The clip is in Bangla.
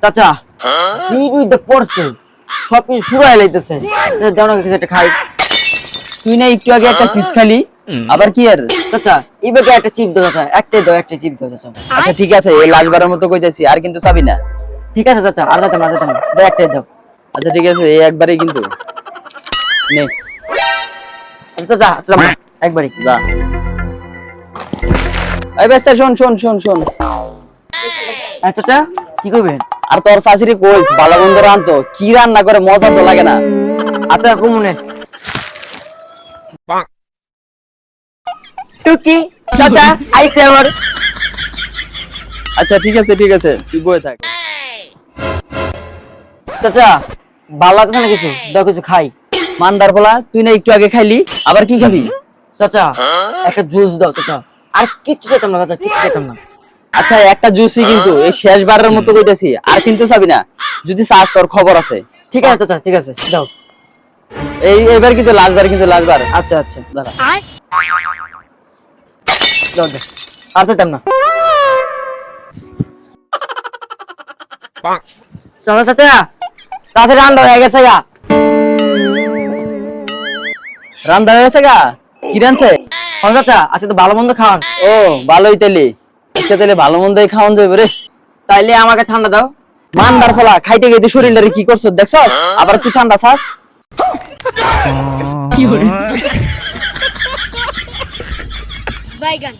চাচা চিবিতে পড়ছে সব কিছু শুকায় লাইতেছে দাও না কিছু একটা খাই। তুই না একটু আগে একটা চিপস খালি, আবার কি আর? চাচা এবার একটা চিপ দাও চাচা, একটাই দাও, একটা চিপ দাও চাচা। আচ্ছা ঠিক আছে, এই লাস্টবারের মতো কইতাছি, আর কিন্তু চাবি না। ঠিক আছে চাচা, আর যেতাম না যেতাম না, দাও একটাই দাও। আচ্ছা ঠিক আছে, এই একবারই কিন্তু নে আচ্ছা চাচা চাচা একবারই যা। এই বেস্তা শোন শোন শোন শোন, আচ্ছা চাচা কি করবেন? আর তোর শাশুড়ি কইস ভালো মন্দ রান্ধতো, কি রান্না করে মজা তো লাগে না। আচ্ছা কুমনে টুকি চাচা আইছে আমার। আচ্ছা ঠিক আছে ঠিক আছে, তুই বয়ে থাক। চাচা ভালো লাগছে না কিছু, দাও কিছু খাই। মান্দার বলা, তুই না একটু আগে খাইলি, আবার কি খাবি? চাচা একটা জুস দাও চাচা, আর কিচ্ছু চাইতাম না চাচা, কিচ্ছু চাইতাম না। আচ্ছা একটা জুসই কিন্তু, এই শেষবারের মতো কইতাছি, আর কিন্তু চাবি না, যদি চাস তোর খবর আছে। ঠিক আছে চাচা ঠিক আছে দাও। এবার কিন্তু লাস্টবার, কিন্তু লাস্টবার। আচ্ছা আচ্ছা দাঁড়া। দাও দাও, আর চাইতাম না। চাচা চাচা চাচা রান্না হয়ে গেছে গা। রান্না হয়ে গেছে গা? কি রানছে? ও চাচা আচ্ছা তো ভালো মন্দ খাওয়ান। ও ভালোই তাইলে, আজকে তাইলে ভালো মন্দই খাওয়ান যাবে রে। তাইলে আমাকে ঠান্ডা দাও। মান্দার ফলা, খাইতে খাইতে শরীরটারে কি করছ দেখছস? আবার তুই ঠান্ডা খাস? বাইগান